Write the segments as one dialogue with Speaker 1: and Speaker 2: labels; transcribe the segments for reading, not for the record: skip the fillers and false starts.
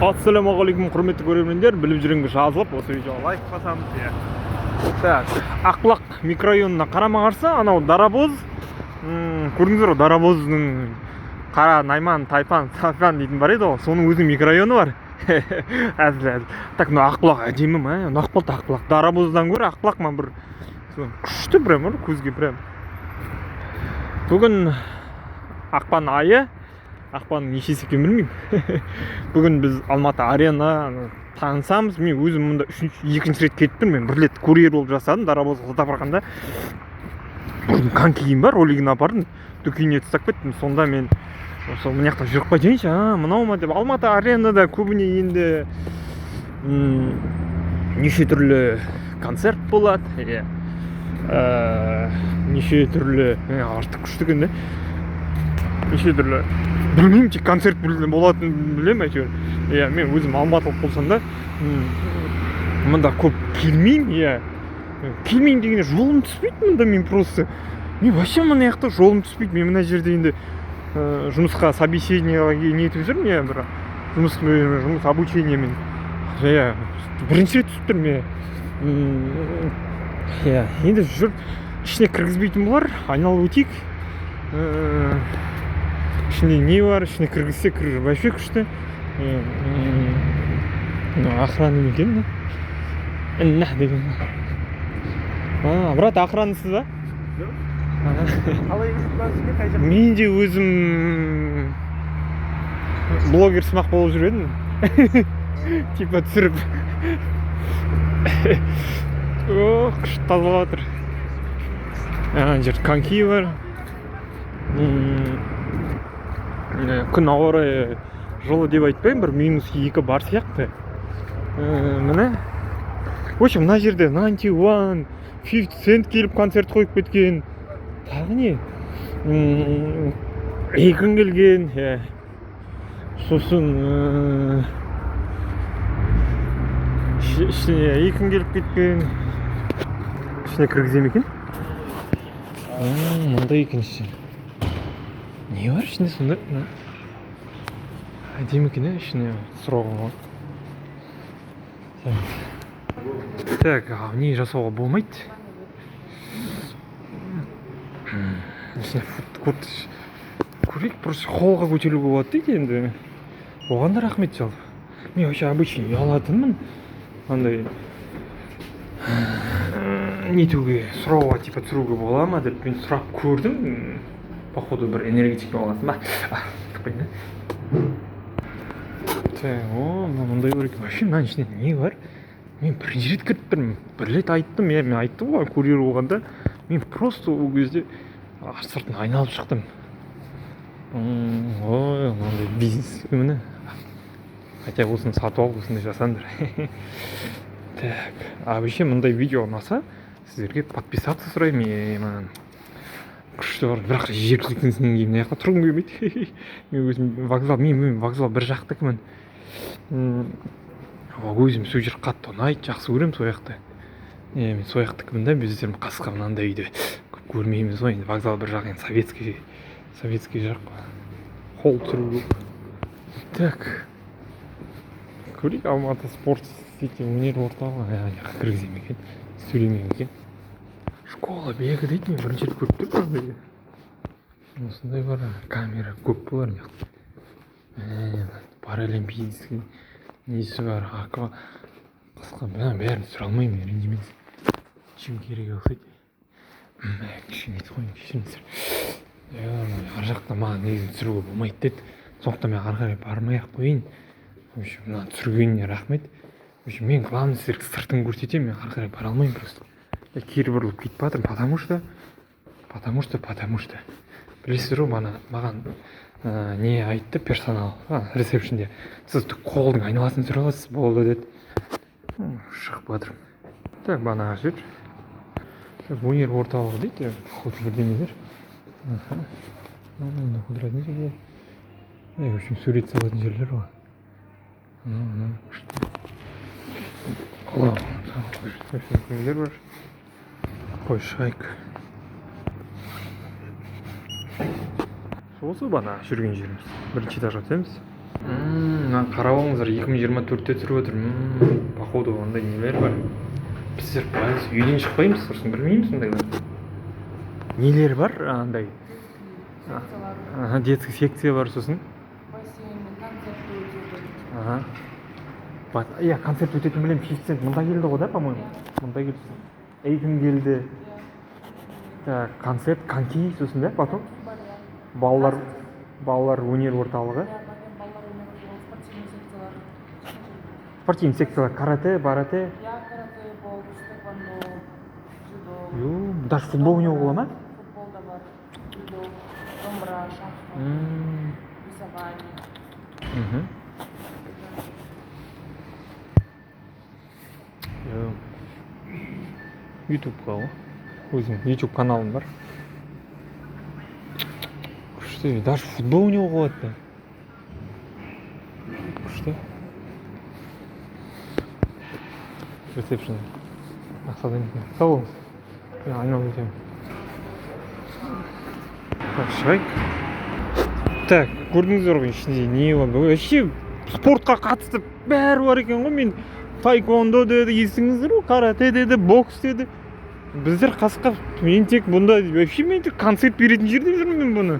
Speaker 1: Ассалаумағалейкум, құрметті көрермендер, біліп жүргенге жазылып, осы видеоға лайк басамыз. Так, Ақбұлақ микрорайонына қарама қарсы, анау Дарабоз, көрдіңіздер ғой, Дарабоздың Қара Найман, Тайпан, Сафян дейтін бар еді ғой, соның өзі микрорайоны бар. Әзіл. Так, Ақбұлақ әдемі ма? Нақпалты Ақбұлақ. Дарабоздан гөрі Ақбұлақ ма бір күшті прям, көзге прям. Бүгін ақпан айы. Ақпанның нешесі екенін білмеймін. Бүгін біз Алматы арена танысамыз. Мен өзім мұнда екінші рет кетіп тұрмын. Мен бір рет курьер болып жасадым. Дарабозға ұстап барғанда конькиім бар, ролигін апардым. Дүкеніне тастап кеттім. Сонда мен осы мына жақта жүріп қайтайыншы, мынау ма деп. Алматы аренада көбіне енді неше түрлі концерт болады. Неше түрлі артық күшті екен де. Неше түрлі білмеймін, тек концерт болатын білемін әйтеуір. Мен өзім алматылық болсам да мұнда көп келмеймін. Келмеймін дегенде жолым түспейді мұнда. Мен просто вообще мына жақта жолым түспейді. Мен мына жерде енді жұмысқа собеседованиеға нетіп жүрмін, бір жұмыс обучениемен бірінші рет түсіп тұрмын. Енді жұрт ішіне кіргізбейтін болар, айналып өтейік. Ішінде не бар, ішіне кіргізсе вообще күшті. Охрана екен, деген. Брат, охранасыз ба? Мен де өзім блогер сымақ болып жүр едім. Типа түсіріп. Күшті тазалап жатыр. Жер коньки бар. Күн ауа райы жылы деп айтпаймын, бір -2 бар сияқты. Міне. В общем, мына жерде 91, 50 Cent келіп концерт қойып кеткен. Тағы не? Акон келген. Сосын ішіне Акон келіп кеткен. Ішіне кіргізем екен. Мындай екен іші. Не бар ішінде сонда? Әдемі екен, ішіне сұрауға. Так, не жасауға болмайды. Ішіне фуд-код көрейік, просто холға көтеруге болады дейді енді. Оған да рахмет жалпы. Мен вообще обычный ұялатынмын. Андай нетуге, сұрауға типа түсіруге бола ма деп мен сұрап көрдім. Походу бір энергетикпен аласың ба? Тықпайын, мындай бар екен. Вообще мынаның ішінде не бар? Мен бірінші рет кіріп тұрмын. Бір рет айттым, мен айттым ғой, курьер болғанда. Мен просто ол кезде сыртын айналып шықтым. Мынандай бизнес міне. Хотя осыны сатып алып, осындай жасаңдар. Так, вообще мындай видео ұнаса, сіздерге подписаться сұраймын. Күшті бар, бірақ жергіліктісінен кейін мына жақта тұрғым келмейді. Мен өзім вокзал бір жақтыкімін. Өзім сол жер қатты ұнайды, жақсы көремін сол жақты. Мен сол жақтыкімін да, біздер қасқа мынандай үйді көп көрмейміз ғой. Енді вокзал бір жақ, енді советский жақ. Қол түсіру көп. Так, көрейік, Алматы спорт сити өнер орталығы. Кіргізем екен, сөйлемем екен. Школа бегі дейді, мен бірінші рет көріп тұрмын. Осындай бар, камера көп болар. Паралимпийский несі бар, қысқа бәрін түсіре алмаймын, рендемейді. Чем керек өқсайды. Кішкене қойын, кешіріңіздер. Ар жақта маған негізін түсіруге болмайды деді. Сондықтан мен ары қарай бармай-ақ қойын. Мына түсіргеніне рахмет. Мен главный сіздерге сыртын көрсетемін, мен ары қарай бара алмаймын просто. Кері бұрылып кетіп жатырмын, потому что. Білесіздер ғой, маған не айтты персонал, ресепшнде. Сіз қолдың айналасын түсіре аласыз, болды деді. Шығып жатырмын. Так, бана жер. Өнер орталығы дейді, қоты бірдеңелер. Қыдыратын жерге. В общем, сурет салатын жерлер ғой. Көңілер бар. Қой шығайық. Осы бана жүрген жеріміз. Бірінші этажға түсеміз. Мына қарап алыңыздар, 2024-те түсіріп отыр. Походу ондай нелер бар. Біздер байлыз үйден шықпаймыз, сосын білмейміз ондайлар. Нелер бар андай? Детский секция бар сосын. Иә, концерт өтетін білем, 50 Cent мұнда келді ғой да, по-моему. Мұнда келді. Эйкон келді. Концерт, коньки сосын да, потом. Балалар өнер орталығы. Спортивный секциялар, карате, барате.
Speaker 2: Карате, бокс, тэквондо, дзюдо.
Speaker 1: Даже футбол ойнауға бола ма?
Speaker 2: Футбол да бар, дзюдо, домбыра, шахмат, рисование. ютубқа ғой. Өзім ютуб каналым бар. Күшті, даже футбол ойнауға болады да. Күшті. Ресепшн. Ақсады екен. Сау болыңыз. Мен айналып өтемін. Шығайық. Так, көрдіңіздер ғой ішінде не бар. Вообще спортқа қатысты бәрі бар екен ғой. Мен тайквондо деді, есіңіздер ғой, карате деді, бокс деді. Біздер қасқа, мен тек бұнда, вообще мен тек концерт беретін жерде жүрмін мен бұны.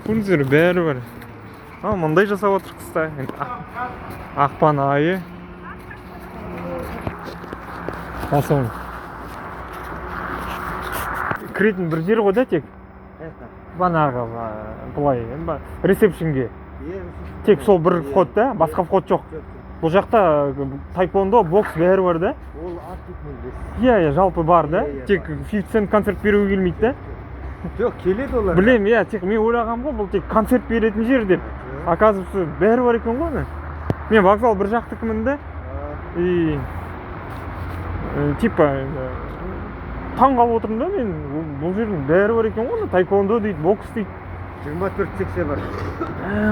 Speaker 2: Көрдіңіздер, бәрі бар. Мұндай жасап отыр қыста. Ақпан айы. Асауын. Кіретін бір жер ғой да тек? Банағы, бұлай, ресепшнге. Тек сол бір вход да, басқа вход жоқ. Бұл жақта тайквондо, бокс бәрі бар да?
Speaker 3: Ол артық.
Speaker 1: Иә, жалпы бар да? Тек 50 Cent концерт беруге келмейді да?
Speaker 3: Жоқ, келеді олар.
Speaker 1: Білем, иә, тек мен ойлағам ғой, бұл тек концерт беретін жер деп. Оказывается, бәрі бар екен ғой. Мен вокзал бір жақтыкімін да? И типа таң қалып отырмын да мен, бұл жердің бәрі бар екен ғой, тайквондо дейді, бокс дейді.
Speaker 3: 24 секция бар.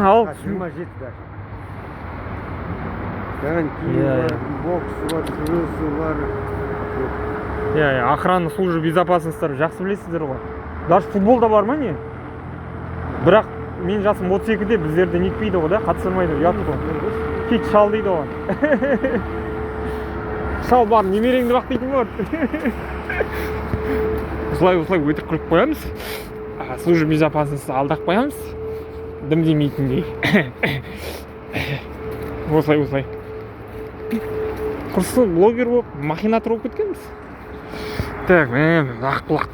Speaker 1: Ал
Speaker 3: 27 бар. Коньки бар, бокс бар, күресі бар.
Speaker 1: Иә, охрана службы безопасностьтары жақсы білесіздер ғой. Даже футбол да бар ма не? Бірақ мен жасым 32-де біздерді нетпейді ғой да, қатысырмайды, ұят қой. Кет шал дейді оған. Шал бар, немереңді бақ дейтін ғой. Осылай өтірік қылып қоямыз. Службы безопасности алдақ қоямыз. Дым демейтіндей. Осылай. Құрсы блогер болып, махинатор болып кеткенбіз. Так, мен ақбұлақ.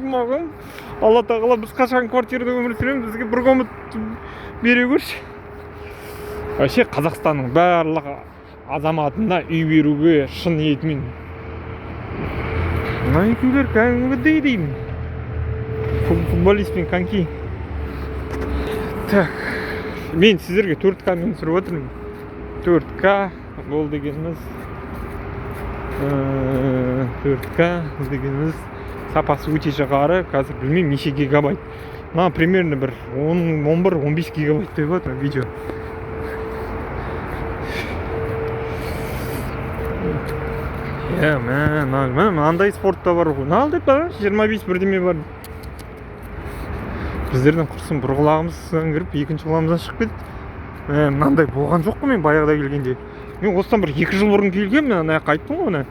Speaker 1: Маған Алла тағала біз қашан квартирада өмір сүреміз, бізге бір комнат бере көрші. Вообще Қазақстанның барлық азаматына үй беруге шын ниетімен. Мына үйлер кәдімгідей деймін. Футболист пен коньки. Так, мен сіздерге 4К мен түсіріп отырмын. 4К бұл дегеніміз 4К дегеніміз сапасы өте жоғары. Қазір білмеймін неше гигабайт. Мына примерно бір 11-15 гигабайт деп отыр видео. Мынандай спортта бар ғой. Нал деп бар, 25 бірдеме бар. Біздерден құрсын бір құлағымыздан кіріп, екінші құлағымыздан шығып кетті. Мынандай болған жоқ қой мен баяғыда келгенде. Мен осыдан бір 2 жыл бұрын келгем, мен ана жаққа айттым ғой оны.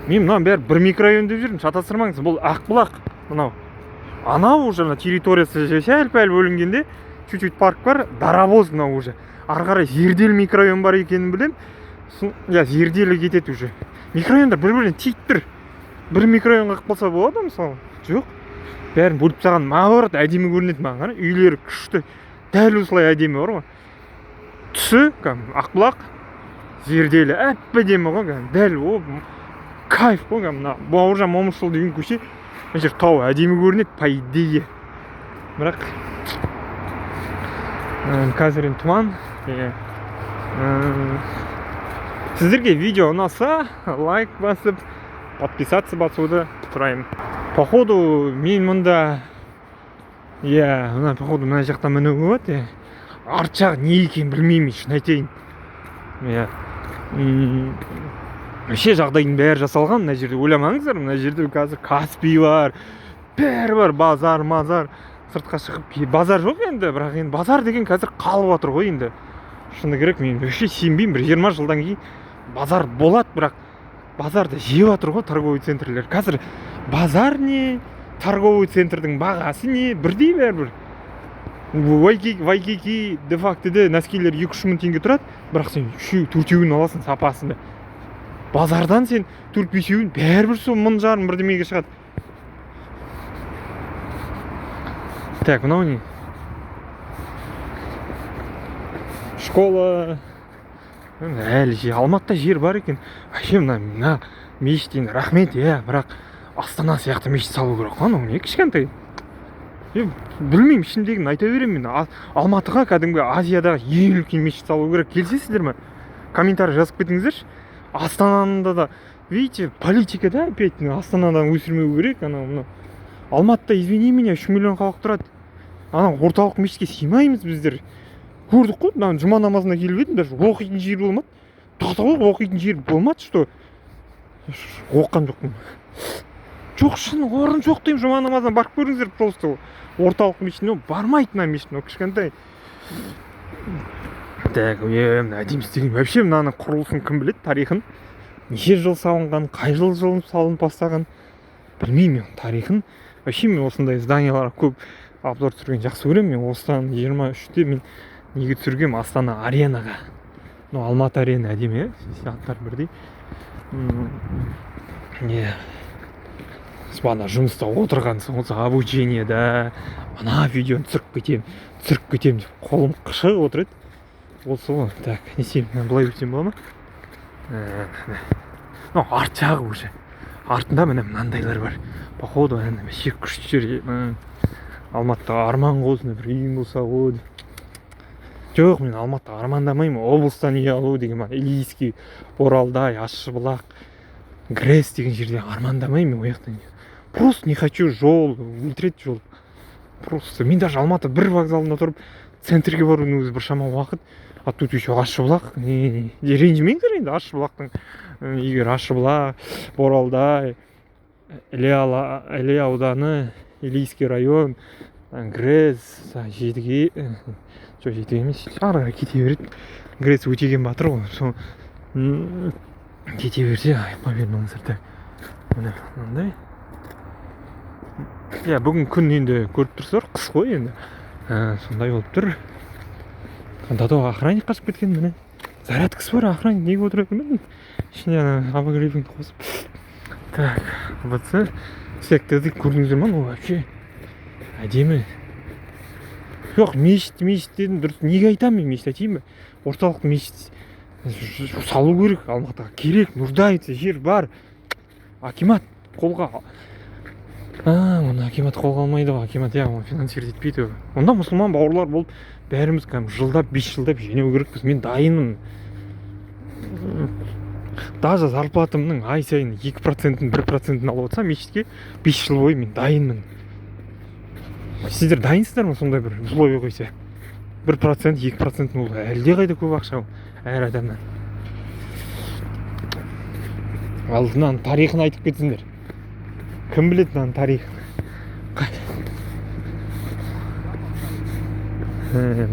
Speaker 1: Мен мынау бәрі бір микрорайон деп жүрмін, шатастырмаңыз, бұл Ақбұлақ. Мынау. Анау уже территориясы сәл-пәл бөлінгенде, чуть-чуть парк бар, дарабоз мынау уже. Ары қарай Зерделі микрорайон бар екенін білем. Я Зерделі кетеді уже. Микрорайондар бір-бірінен тиіп тұр. Бір микрорайонға қалса болады мысалы? Жоқ. Бәрін бөліп тастаған, наоборот әдемі көрінеді маған. Үйлері күшті. Дәл осылай әдемі бар ғой. Түсі, Ақбұлақ, Зерделі әп-әдемі ғой. Дәл о кайф қой. Бауыржан Момышұлы деген көше. Мына жер тау әдемі көрінеді, по идее. Бірақ қазір тұман. Сіздерге видео ұнаса, лайк басып, подписаться басуды сұраймын. Походу, мен мұнда, походу, мына жақта мінуге болады. Арт жағы не екен білмеймін, шын айтайын. Вообще жағдайдың бәрі жасалған мына жерде. Ойламаңыздар, мына жерде қазір Каспий бар, бәрі бар, базар,
Speaker 2: сыртқа шығып базар жоқ енді, бірақ енді базар деген қазір қалып жатыр ғой енді. Шыны керек, мен вообще сенбеймін, бір 20 жылдан кейін базар болады, бірақ базарды жеп жатыр ғой торговый центрлер. Қазір базар не, торговый центрдің бағасы не, бірдей бәрібір. Вайкики де фактіде нәскилер 2-3 мың теңге тұрады, бірақ сен 3-4-еуін аласың сапасында. Базардан сен 4-5-еуін бәрібір сол 1000 бірдемеге шығады. Так, мынау не? Школа. Әлі же Алматыда жер бар екен. Вообще мына мешіт енді рахмет, бірақ Астана сияқты мешіт салу керек қой, не кішкентай. Білмеймін, ішіндегін айта беремін мен. Алматыға кәдімгі Азиядағы ең үлкен мешіт салу керек. Келісесіздер ме? Комментарий жазып кетіңіздерші. Астанада да, видите, политика да опять Астанадан өсірмеу керек. Алматыда, извини меня, 3 миллион халық тұрады. Орталық мешітке сыймаймыз біздер. Көрдік қой, жұма намазына келіп едім, даже оқитын жер болмады. Тоқтау оқитын жер болмады, что оққан жоқпын. Жоқ, шын орын жоқ деймін, жұма намазына барып көріңіздер, просто орталық мешітіне бармайтын мешіт, кішкентай. Так, әдемі істеген. Вообще мынаның құрылысын кім біледі, тарихын? Неше жыл салынған, қай жыл салынып бастаған? Білмеймін тарихын. Вообще мен осындай зданияларға көп обзор түсірген жақсы көремін. Мен осыдан 23-те мен неге түсіргем? Астана аренаға. Алматы арена әдемі, аттар бірдей. Бана жұмыста отырған соң обучениеда ана видеоны түсіріп кетем деп қолым қышып отырады. Осы ғой. Так, не істеймін? Былай өтсем бола ма? Арт жағы уже. Артында міне мынандайлар бар. Походу, вообще күшті жер. Алматыда арман қозына бір үйім болса ғой. Жоқ, мен Алматыда армандамаймын. Облыстан үй алу деген бар. Илийский, Оралдай, Ащыбұлақ, Грэс деген жерде армандамаймын мен ояқтан. Просто не хочу жол, өлтіреді жол. Просто мен даже Алматы бір вокзалында тұрып, центрге барудың өзі бір шама уақыт. А тут еще Ащыбұлақ. Ренжімеңдер енді Ащыбұлақтың. Егер Ащыбұлақ, Оралдай, Іле ауданы, Илийский район, Грэс, Жетіге, жоқ Жетіге емес, ары кете береді. Грэс Өтеген Батыр ғой, сол кете берсе, айықпа бермеңіздер. Так, мынандай. Бүгін күн енді көріп тұрсыздар, қыс қой енді. Сондай болып тұр. Дадо охранник қашып кеткен міне. Зарядкасы бар, охранник неге отыр екен? Ішіне обогревіңді қосып. Так, бұтсы секторды көрдіңіздер ма? Вообще әдемі. Жоқ, мешіт дедім, дұрыс. Неге айтамын мен мешіт айтайын ба? Орталық мешіт салу керек, Алматыға керек, нуждается, жер бар. Акимат қолға. Оны акимат қолға алмайды ғой, акимат оны финансировать етпейді. Онда мұсылман бауырлар болып, бәріміз жылдап, 5 жылдап жинау керекпіз. Мен дайынмын. Даже зарплатымның ай сайын 2%-ін, 1%-ін алып отырсам, мешітке 5 жыл бойы мен дайынмын. Сіздер дайынсыздар ма сондай бір условие қойса? 1%, 2% ол әлде қайда көп ақша әр адамнан. Алдынан тарихын айтып кетсіңдер. Кім біледі мынаның тарихын?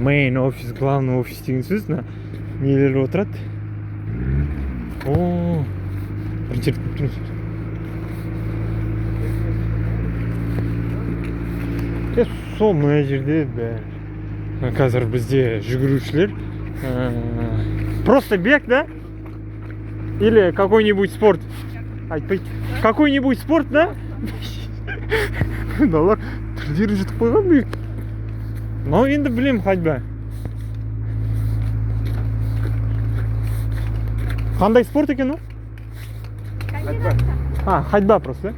Speaker 2: Main офис, главный офис деген сөз, нелер отырады. Бірінші рет көп тұрмыз. Сол мына жерде бәрі. Қазір бізде жүгірушілер. Просто бег, да? Или какой-нибудь спорт? Айтпайды. Какой-нибудь спорт, да? Мыналар түрлері жұтып қойған бе? Но енді білем ходьба. Қандай спорт екен ол? Ходьба просто.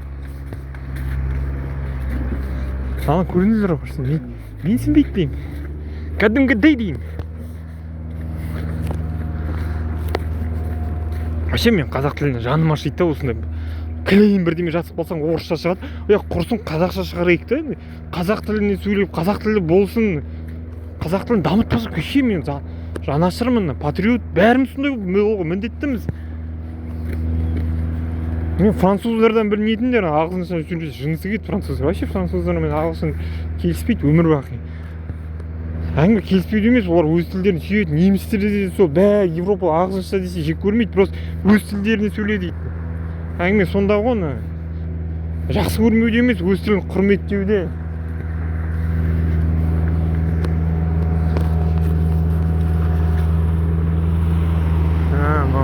Speaker 2: Көріңіздер ғой, мен сенбейді деймін. Кәдімгідей деймін. Вообще мен қазақ тіліне жаным ашиды да, осындай кілейін бірдеме жазып қалсаң орысша шығады. Құрсын қазақша шығарайық та. Қазақ тіліне сөйлеп, қазақ тілі болсын. Қазақ тілін дамытпаса кеше мен жанашырмын, патриот, бәріміз сондай міндеттіміз. Мен француздардан білмейтіндер ағылшынша сөйлесе жынысы келеді француздар. Вообще француздармен ағылшын келіспейді өмір бақи. Әңгіме келіспейді емес, олар өз тілдерін сүйеді. Немістер де сол бәрі Европа ағылшынша десе жек көрмейді, просто өз тілдеріне сөйле дейді. Әңгіме сонда ғой оны. Жақсы көрмеуде емес, өз тілін құрметтеуде.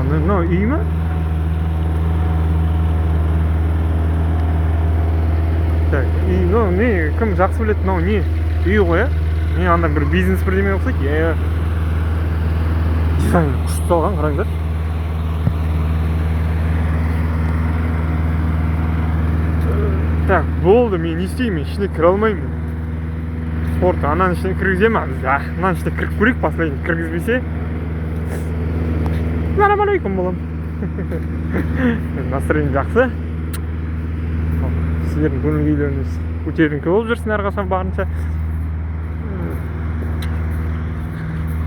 Speaker 2: Мынау үй ма? Так, үй, не, кім жақсы біледі, мынау не? Үй ғой, ә? Не, анда бір бизнес бірдеме ұқсайды, дизайн күшті салған, қараңдар. Так, болды, мен не істеймін, ішіне кіре алмаймын. Спорт, анан ішіне кіргіземін, анан ішіне кіріп көрейік, последний кіргізбесе. Ассалаумалейкум, балам. Настроение жақсы. Сіздердің көңіл күйлеріңіз көтеріңкі болып жүрсін әрқашан барынша.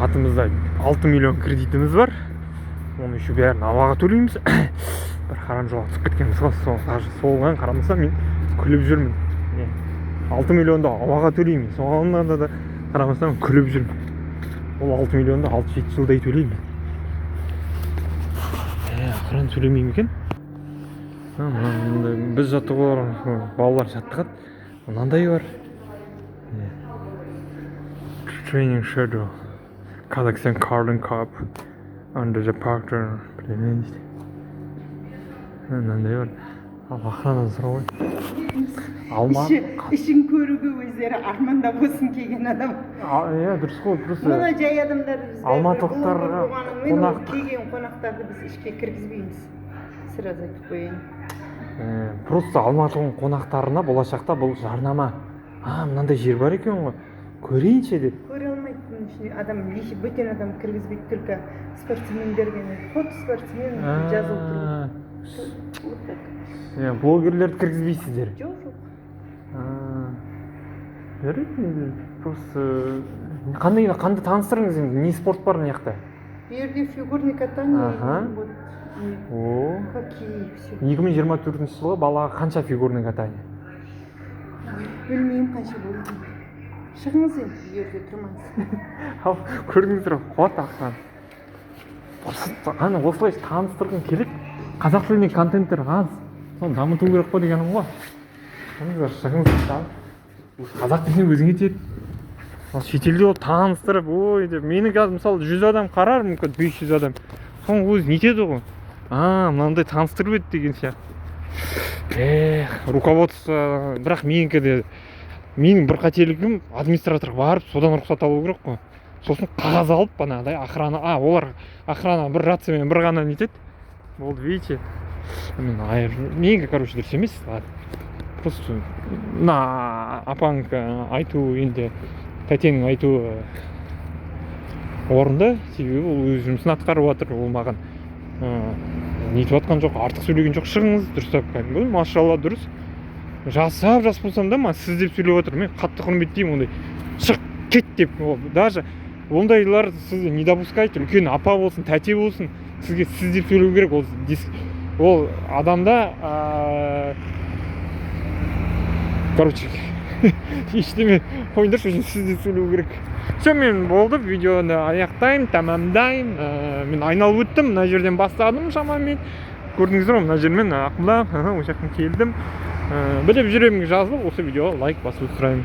Speaker 2: Атымызда 6 миллион кредитіміз бар. Оны еще бәрін ауаға төлейміз. Бір харам жолға түсіп кеткенбіз ғой. Соған қарамаса мен күліп жүрмін. 6 миллионды ауаға төлеймін. Соған да қарамасам күліп жүрмін. Ол 6 миллионды 6-7 жылдай төлеймін. Ақырын сөйлемеймін екен. Біз жаттығулар, балалар жаттығады. Мынандай бар. Training schedule. Kazakhstan Carling Cup under the partner. Мынандай бар. Ақырын сұрау ғой.
Speaker 4: Ішін көруге өздері арманда болсын келген адам.
Speaker 2: Дұрыс қой, просто
Speaker 4: Мына жай адамдарды біз
Speaker 2: алматылықтарға
Speaker 4: келген қонақтарды біз ішке кіргізбейміз. Сразу айтып қояйын.
Speaker 2: Просто Алматының қонақтарына болашақта бұл жарнама. Мынандай жер бар екен ғой. Көрейінші деп.
Speaker 4: Көре алмайды бұның ішіне адам, бөтен адам кіргізбейді, только спортсмендер ғана. Фото спортсмен жазылып тұр.
Speaker 2: Блогерлерді кіргізбейсіздер.
Speaker 4: Жоқ.
Speaker 2: Жарайды, просто қандай таныстырыңыз енді, не спорт бар мына жақта?
Speaker 4: Bu yerде фигурный катание, хоккей, все.
Speaker 2: 2024 жылы балаға қанша фигурный катание?
Speaker 4: Білмеймін қанша болды. Шығыңыз енді, bu yerде тұрмаңыз.
Speaker 2: Ал, көрдіңіздер ғой, қуат ақсан. Ана осылай таныстырғым келіп, қазақ тілінде контенттер аз. Соны дамыту керек қой дегенім ғой. Шығыңыздар. Қазақ тіліне өзіңе тиеді. Шетелде ол таныстырып, ой деп, мені қазір мысалы 100 адам қарар, мүмкін 500 адам. Соның өзі нетеді ғой. Мынандай таныстырып еді деген сияқты. Руководство, бірақ менің бір қателігім администраторға барып, содан рұқсат алу керек қой. Сосын қағаз алып, банағыдай охрана, олар охрана бір рациямен бір ғана нетеді. Болды, видите. Менің, короче, дұрыс емес, ладно. Просто апаң айту енді тәтенің айту орынды, себебі ол өз жұмысын атқарып жатыр, ол маған нетіп жатқан жоқ, артық сөйлеген жоқ. Шығыңыз, дұрыстап кәдімгі, машалла дұрыс. Жас болсам да сіз деп сөйлеп отыр, мен қатты құрметтеймін ондай. Шық, кет деп, даже ондайлар сізді не допускайте, үлкен апа болсын, тәте болсын, сізге сіз деп сөйлеу керек, ол адамда короче, ештеме қойыңдаршы, үшін сіз деп сөйлеу керек. Все, мен болды, видеоны аяқтаймын, тамамдаймын. Мен айналып өттім, мына жерден бастадым шамамен. Көрдіңіздер ғой, мына жермен ақылдап, осы жақтан келдім. Біліп жүремін жазылып, осы видеоға лайк басуды сұраймын.